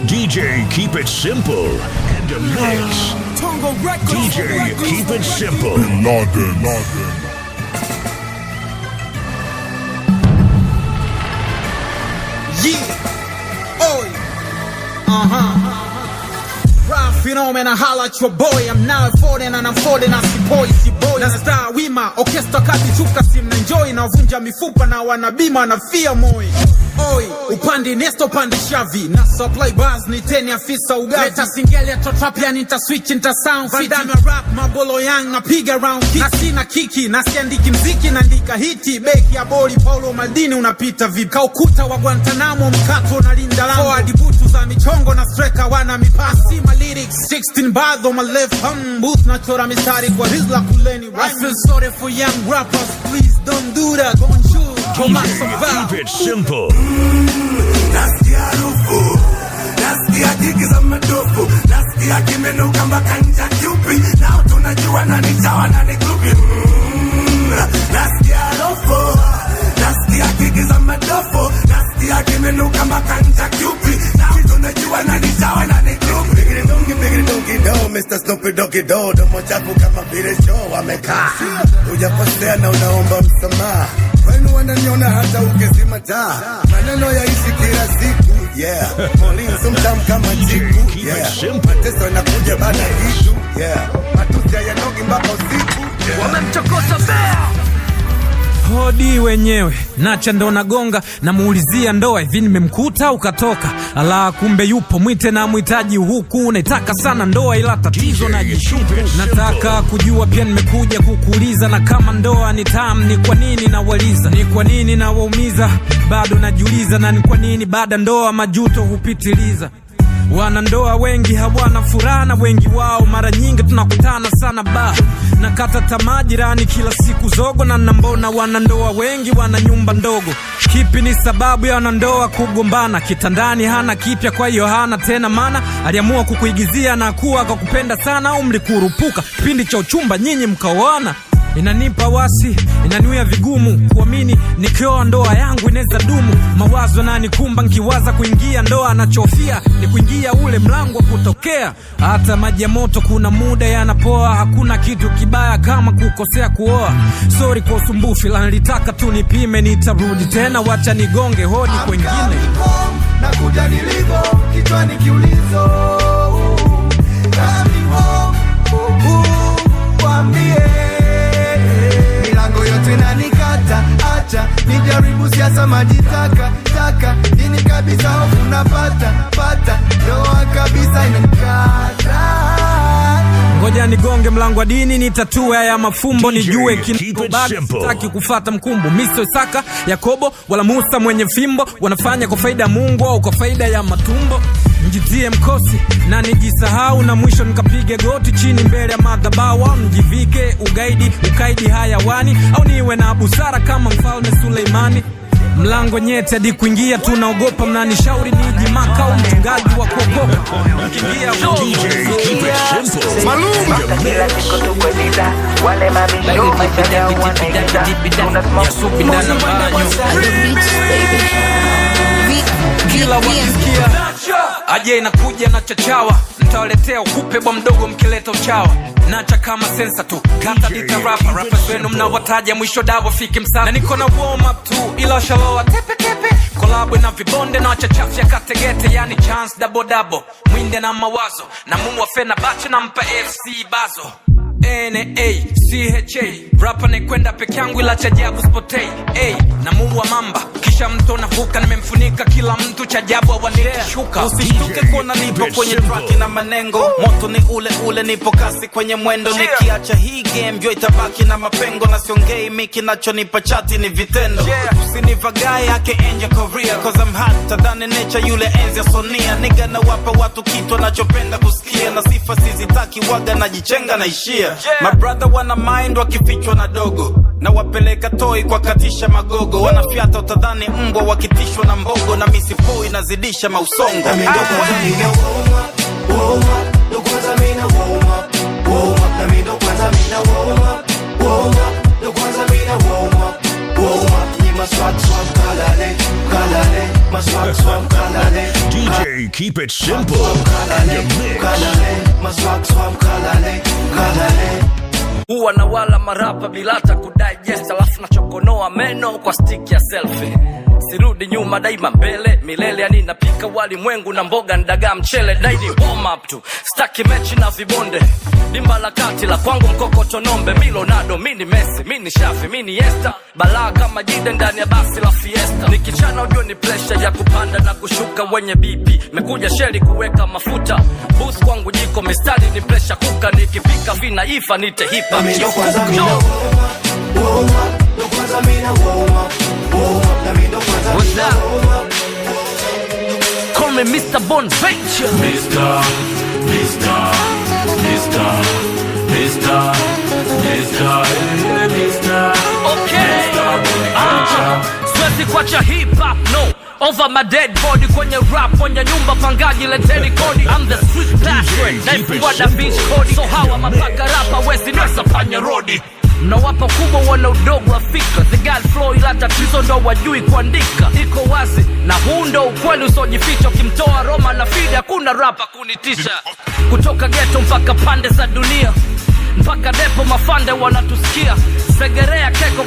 DJ, keep it simple and a mix. DJ, keep it simple. Bin Laden. Yeah. Oi. Rap phenomena, holla at your boy. I'm now folding and I'm folding as the boy. Na star wima, orchestra kati chuka sim na enjoy. Na vunja mifupa na wanabima na fia moi. Oi, upandi nesto pandi shavi. Na supply bars ni teni afisa ugavi. Leta singeli ya trap ya nita switch nita sound fit. Vandame rap, mabolo yang na piga round kick. Na sina kiki, na siandiki mziki na ndika hiti. Beki ya boli, Paulo Maldini unapita vipi. Kaukuta wa Guantanamo mkato na linda lango. Forward butu za michongo na striker wana mipasi. My lyrics, 16 bars on my left hand. Booth na chora mistari kwa rizla kuleni. I feel sorry for young rappers, please don't do that. Bonjour, DJ, keep it simple. Nasikia harufu, nasikia jiki za madofu, nasikia kimenuka mpaka ncha kiupi, nao tunajua nani chawa nani grupi. Nasikia harufu, nasikia jiki za madofu, nasikia kimenuka mpaka ncha kiupi, nao tunajua nani chawa nani grupi. Bigiri dongi do, Mr. Snoopy Doggy Do, domo chafu kama vile show wamekaa. Hujakosea na unaomba msamaha. Wenu wananiona hata ukizima taa. Maneno yaishi kila siku, yeah. Molinzo mtamu kama jiku, yeah. Mateso yanakuja baada hitu, yeah. Matusi hayanogi mpaka usiku, yeah. wamemchokoza bea. Hodi wenyewe, nacha ndo nagonga. Na muulizia ndoa hivi nimemkuta ukatoka. Ala kumbe yupo, mwite na muhitaji huku. Naitaka sana ndoa ila tatizo na jishuku. Nataka kujua pia nimekuja kukuuliza. Na kama ndoa ni tamu ni kwa nini nawaliza. Ni kwa nini na waumiza, bado najiuliza. Na ni kwa nini baada ndoa majuto hupitiliza. Wanandoa wengi hawana furaha na wengi wao mara nyingi tunakutana sana ba. Nakata tamaa jirani kila siku zogo. Na nambona wanandoa wengi wana nyumba ndogo. Kipi ni sababu ya wanandoa kugombana? Kitandani hana kipya kwa hiyo hana tena maana. Aliamua kukuigizia na kuwa akakupenda sana. Au mlikurupuka kipindi cha uchumba nyinyi mkaoana? Inanipa wasi, inaniwia vigumu kuamini nikioa ndoa yangu inaweza dumu. Mawazo yananikumba nikiwaza kuingia ndoa. Anachofia ni kuingia ule mlango wa kutokea. Hata maji ya moto kuna muda yanapoa. Hakuna kitu kibaya kama kukosea kuoa. Sorry kwa usumbufu ila nilitaka tu nipime. Nitarudi tena wacha nigonge hodi kwengine. Na kuja nilivo, kichwani kiulizo. Coming home, wambie tunanikata, acha nijaribu siasa majitaka taka. Ini kabisa hofu napata ndoa kabisa inanikata. Ngoja nigonge mlango wa dini nitatue haya mafumbo. Nijue kinobaki sitaki kufata mkumbo. Miso Isaka, Yakobo wala Musa mwenye fimbo. Wanafanya kwa faida ya Mungu au kwa faida ya matumbo. Njitie mkosi na nijisahau. Na mwisho nikapige goti chini mbele ya madhabahu. Nijivike ukaidi hayawani. Au niwe na busara kama mfalme Suleimani. Mlango nyeti hadi kuingia tunaogopa. Mnanishauri niji maka au mchungaji wa kuokoka. Mkiingia DJ, keep it simple. Maluma kila siku tukweliza. Wale mabisho maisha yao wanaiza. Tunasmoke kila wakisikia aje inakuja na chachawa. Nitawaletea ukupe bwa mdogo mkileta uchawa. Nacha kama sensa tu kata dita rapa. Rappers wenu mnawataja mwisho dawa fiki msana. Na niko na warm up tu ila shaloa tepe. Kolabwe na vibonde na wachachafya kategete. Yani chance double mwinde na mawazo. Na muwa fena bache na mpa FC bazo. NACHA rapa nekwenda peke yangu ila chajabu spotei. Na muwa mamba kisha mto navuka. Nimemfunika kila mtu chajabu awanikishuka. Usishtuke kuona nipo kwenye track na manengo. Moto ni ule nipo kasi kwenye mwendo. Nikiacha hii game vyo itabaki na mapengo. Na siongei miki nachonipa chati ni vitendo. Usinivagai yake enja career. Cause I'm hot tadhani nature yule enzi ya Sonia. Nigga na wapa watu kitu wanachopenda kusikia. Na sifa sizitaki waga na jichenga na ishia. My brother wana mind wakifichwa na dogo. Na wapeleka toi kwa katisha magogo. Wanafiata utadhani mbwa wakitishwa na mbogo. Na misifoi nazidisha mausongo. swag kalale, my swag kalale. DJ, keep it simple and a mix. Huwa na wala marapa bila hata kudigest, alafu na chokonoa meno kwa stick ya selfie. Sirudi nyuma daima mbele milele, yani napika wali mwengu na mboga ndaga mchele. Daily warm up tu, staki mechi na vibonde. Dimba la kati la kwangu mkokoto nombe. Milonado, mini Messi, mini Shafi, mini Esta. Balaa kama jide ndani ya basi la Fiesta. Nikichana ujue ni pressure ya kupanda na kushuka wenye BP. Mekuja sheli kuweka mafuta. Boost kwangu jiko mistari ni pressure kuka. Nikipika vina ifa nite hipa. Ndo kwanza mina warm up. What's up? Call me Mr. Bonventure. Mr. Okay. Swezi kwacha hip hop, no. Over my dead body kwenye rap, kwenye nyumba pangaji leteni kodi. I'm the street password, naifungwa da Vinci kodi. So hawa mapaka rapa wezi nesa panya rodi. Na wapa kubwa wana udogo wa fikra. The God flow ila tatizo ndo wajui kuandika. Iko wazi na huu ndo ukweli usojificha. Ukimtoa Roma na Fide hakuna rapa kunitisha. Kutoka ghetto mpaka pande za dunia, mpaka depo mafande wanatusikia. Segerea keko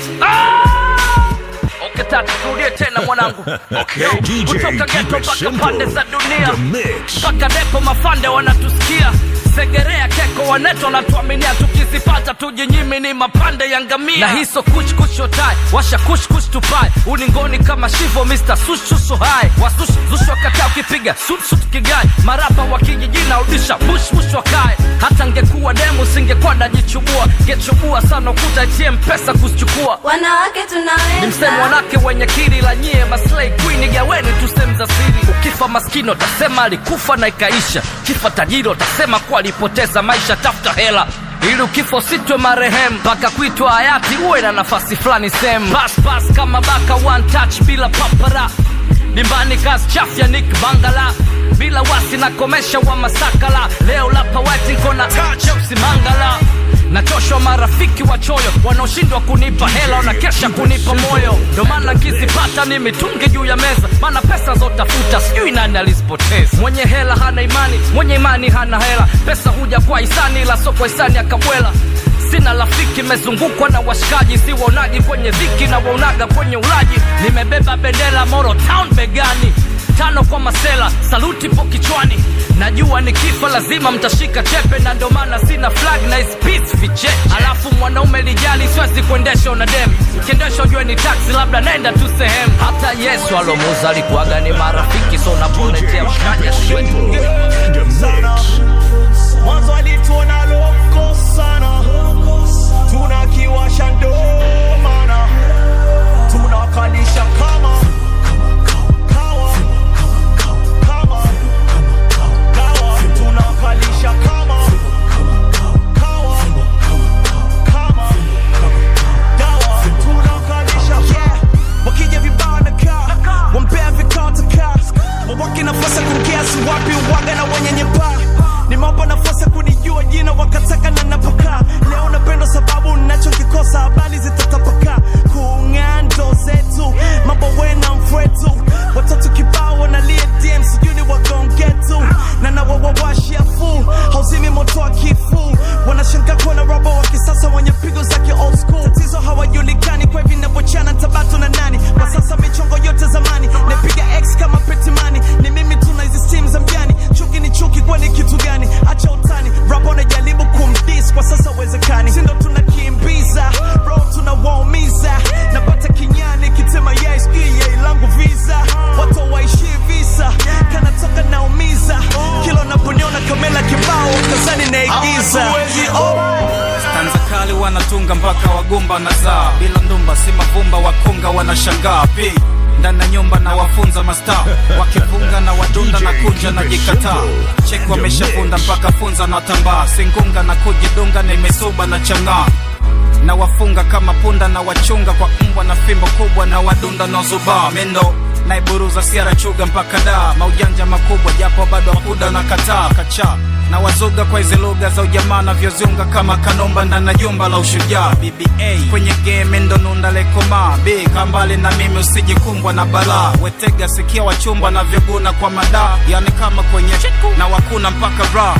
Okay, tatu turudie tena mwanangu. Okay, DJ, kutoka keep ghetto it mpaka simple. pande za dunia, The mix. mpaka depo mafande wanatusikia. Segerea keko waneto na tuaminia. Tukizipata tujinyimi ni mapande ya ngamia. Na hiso kush kush otai, washa kush kush tupai. Uningoni kama shivo Mr. Sush susu hai. Wasush zushu wakata ukipiga sut sut kigai. Marapa wakijijina udisha bush bush wakae. Hata ngekuwa demu singekuwa najichubua. Ngechubua sana ukuta ATM pesa kusichukua. Wanawake tunaweza. Ni msemo wanake wenye kiri la nyie maslay queen. Gaweni tuseme za siri. Ukifa maskino tasema alikufa na ikaisha. Kifa tajiri tasema kwa alipoteza maisha. Tafuta hela ili ukifo sitwe marehemu. Mpaka kuitwa hayati uwe na nafasi fulani sehemu. Pass kama baka one touch bila papara. Dimbani kazi chafya Nick Bangala. Bila wasi na komesha wa masakala. Leo lapa white nkona Chelsea Mangala. Nachoshwa marafiki wachoyo wanaoshindwa kunipa hela wanakesha kunipa moyo. Ndo maana nkizipata ni mitungi juu ya meza. Maana pesa zotafuta sijui nani alizipoteza. Mwenye hela hana imani, mwenye imani hana hela. Pesa huja kwa hisani ila so kwa hisani akabwela. Sina rafiki mezungukwa na washikaji. Si waonaji kwenye dhiki na waonaga kwenye ulaji. Nimebeba bendera Moro Town begani. Tano kwa masela, saluti po kichwani. Najua nikifa lazima mtashika chepe. Na ndo maana sina flag na peace viche. Alafu mwanaume lijali siwezi kuendesha una dem. Kiendesha ujue ni taxi labda nenda tu sehemu. Hata Yesu alomuza alikuwaga ni marafiki. So unapoletea mshikaji siwezi Mwanzo alituona loko sana. Tunakiwasha ndo mana. Tunakalisha kama kawa. Tunakalisha kama kawa. Dawa. Tunakalisha wakija vibao na kaa. Wampea vikao takaa. Wawaki nafasi kumkiasi wapi uwaga na wenye nyepa. Nimewapa nafasi kunijua jina wakataka na napokaa. Leo napendo sababu ninacho kikosa. Habari zitatapaka kung'ando zetu. Mambo wena mfwetu. Watoto kibao wanalia DM sijui ni wagongetu. Na nawawawashia full. Hauzimi moto wa kifu. Wanashangaa kuona raba wa kisasa wenye pigo zake old school. Tatizo hawajulikani kwa hivi navyochana tabatu na nani. Kwa sasa michongo yote zamani. Napiga X kama petimani. Ni mimi tuna hizi steam za mjani. Chuki ni chuki kwa ni kitu gani? Acha utani, rapa unajaribu kumdis kwa sasa wezekani. Sindo tunakimbiza, bro tunawaumiza. Napata kinyani kitema ya iski ya ilangu visa. Watu waishi visa, kanatoka naumiza. Kilo naponiona kamela kibao, kazani naigiza. Stanza kali wanatunga mpaka wagumba na zaa. Bila ndumba si mavumba wakunga wanashangaa. Pi ndana nyumba na wafunza mastaa. Wakifunga na wadunda na kunja na jikataa. Cheku wameshafunda mpaka funza na tambaa. Singunga na kujidunga na imesuba na changaa. Na wafunga kama punda na wachunga kwa mbwa na fimbo kubwa na wadunda na zubaa. Mendo naiburuza siara chuga mpaka da maujanja makubwa japo bado akuda na kataa kacha na wazuga kwa hizi lugha za ujamaa na vyoziunga kama kanomba ndana jumba la ushujaa. BBA kwenye game ndo nunda lekoma B kambali na mimi usijikumbwa na balaa. Wetega sikia wachumba na vyoguna kwa mada yani kama kwenye na wakuna mpaka bra.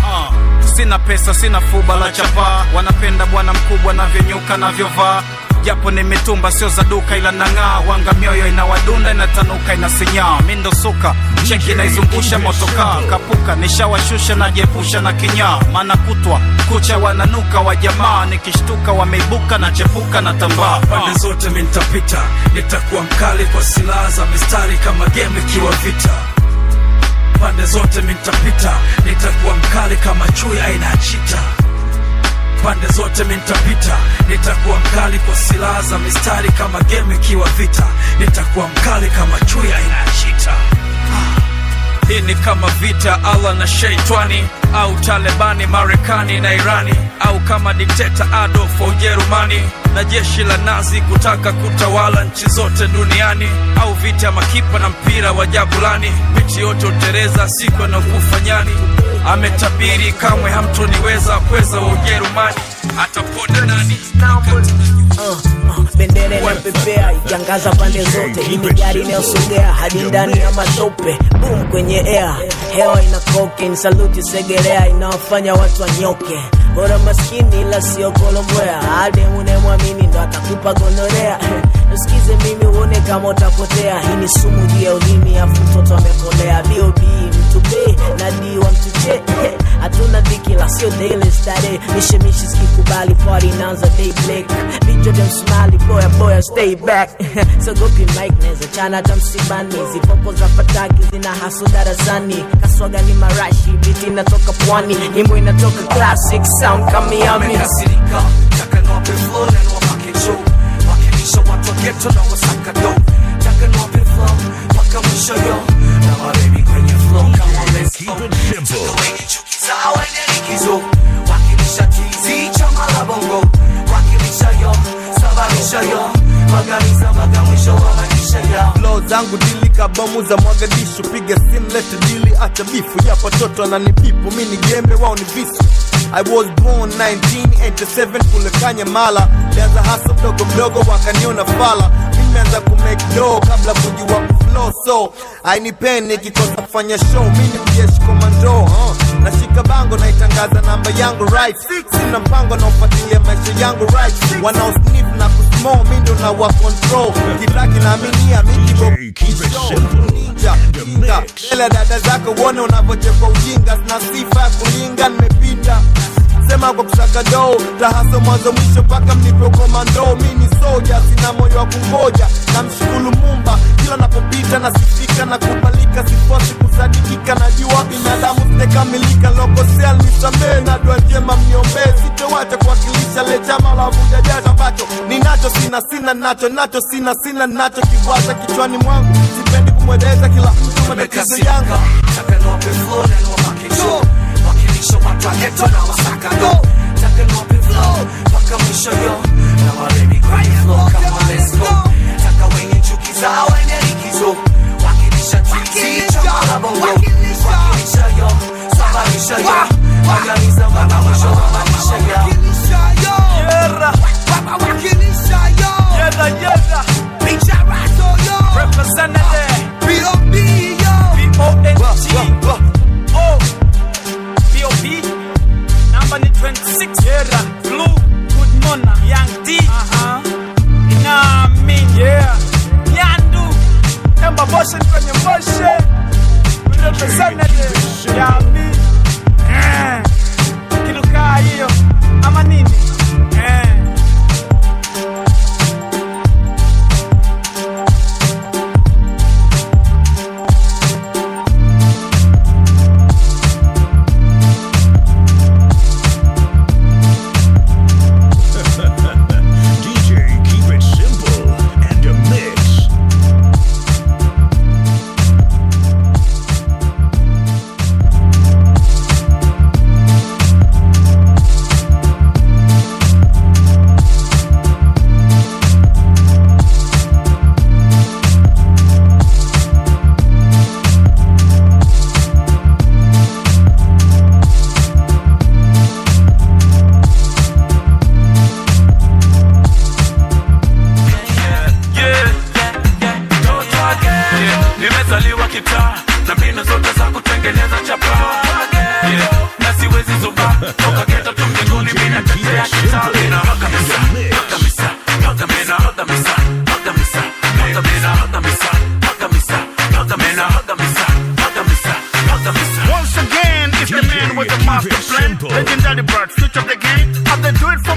Sina pesa sina fuba la chapa wanapenda bwana mkubwa na vyonyuka na vyovaa japo ni mitumba sio za duka ila nang'aa wanga mioyo inawadunda inatanuka inasinyaa mindo suka cheki naizungusha motoka kapuka nishawashusha na jepusha na kinyaa maana kutwa kucha wananuka wa jamaa nikishtuka wameibuka na chepuka na tambaa. Pande zote mimi nitapita nitakuwa mkali kwa silaha za mistari kama game ikiwa vita. Pande zote mimi nitapita nitakuwa mkali kama chui aina ya chita. Pande zote mimi nitapita nitakuwa mkali kwa silaha za mistari kama game ikiwa vita. Nitakuwa mkali kama chui aina ya chita. Hii ni kama vita Allah na Sheitani au Talibani Marekani na Irani au kama dikteta Adolf wa Ujerumani na jeshi la Nazi kutaka kutawala nchi zote duniani au vita ya makipa na mpira wa Jabulani. Miti yote utereza siku na kufanyani ametabiri kamwe hamtoniweza kweza wa Ujerumani ataponda nani. Bendera na pepea ikiangaza pande zote. Hii ni gari inayosogea hadi ndani ya matope. Boom kwenye air, hewa ina cocaine. Saluti segerea inawafanya watu wanyoke. Bora maskini ila sio kolombwea. Ade unemwamini ndo atakupa gonorea. Usikize mimi uone kama utapotea. Hii ni sumu juu ya ulimi afu mtoto amekolea. B.O.B mtu B na D wa mtu J. Hatuna dhiki la sio daily study. Mishimishi sikikubali party naanza day black. Bicho dem smiley boya stay back. So gopi mic neza chana tamsibani. Zipoko za fataki zina haso darasani. Kaswaga ni marashi biti inatoka pwani. Nyimbo inatoka classic sound kama Miami. Kasirika taka niwape flow na niwapake show. Wakilisha watu wa ghetto na wasaka do. Taka niwape flow paka mwisho yo. Na mababy kwenye flow kama let's go. Wengi chuki zao enerikizo. Wakilisha tizi chama la bongo. Wakilisha yo, sababisha yo. Magariza maga mwisho wa maisha ya flow zangu dili kabomu za Mogadishu. Piga sim lete dili acha bifu. Ya patoto ananipipu mini gembe wao ni visu. I was born 1987 kule Kanyamala. Lianza hasa mdogo wakaniona fala. Nimeanza kumake dough kabla kujua kuflow. So hainipeni kikosa kufanya show. Mini mjeshi komando nashika bango naitangaza namba yangu right. Sina mpango na ufuatilia maisha yangu right. Wanao sniff na kusmo mindo na wa control. Kitaki na aminia miki bo ninja ninja. Ela dada zako uone unavochekwa ujinga. Sina sifa ya kulinga nimepita. Sema kwa kusaka doo tahaso mwanzo mwisho paka mnipe komando. Mini soja sina moyo wa kungoja. Na mshukuru Mumba kila napopita nasifika na kubalika. Sifosi kusadikika najua binadamu sinekamilika. Loko sel nisamee na dua njema mniombe. Sitowacha kuwakilisha le chama la vuja jaza ambacho ninacho sina nacho sina nacho kiwaza kichwani mwangu. Sipendi kumweleza kila mtu matatizo yangu. Taka niwape flow na niwapake show. Wakilisha watu wa ghetto na wasaka do. Taka niwape flow paka mwisho yo. Na mababy kwenye flow kama let's go. Taka wenye chuki zao enerikizo. Wakilisha tizi chama la bongo. Wakilisha yo, sababisha yo. Magariza maga mwisho wa maisha ya Yera wakilisha yo. Yera Bicharato yo. Representative B.O.B yo. B.O.N.G Oh B.O.B Number 26 Yera Blue Good Mona Young D Inamin yeah Nyandu Emba Boshen kwenye Boshen Representative Yami na mbinu zote za kutengeneza chapa. Yeah, na siwezi zuba toka ghetto tu mbinguni, mimi natetea kitaa. Mina haga misa, haga misa, haga mina haga misa, haga misa, haga mina haga misa, haga misa, haga mina haga misa, haga misa, haga misa. Once again, it's the man with the master plan. Legendary bird, switch up the game. How they do it for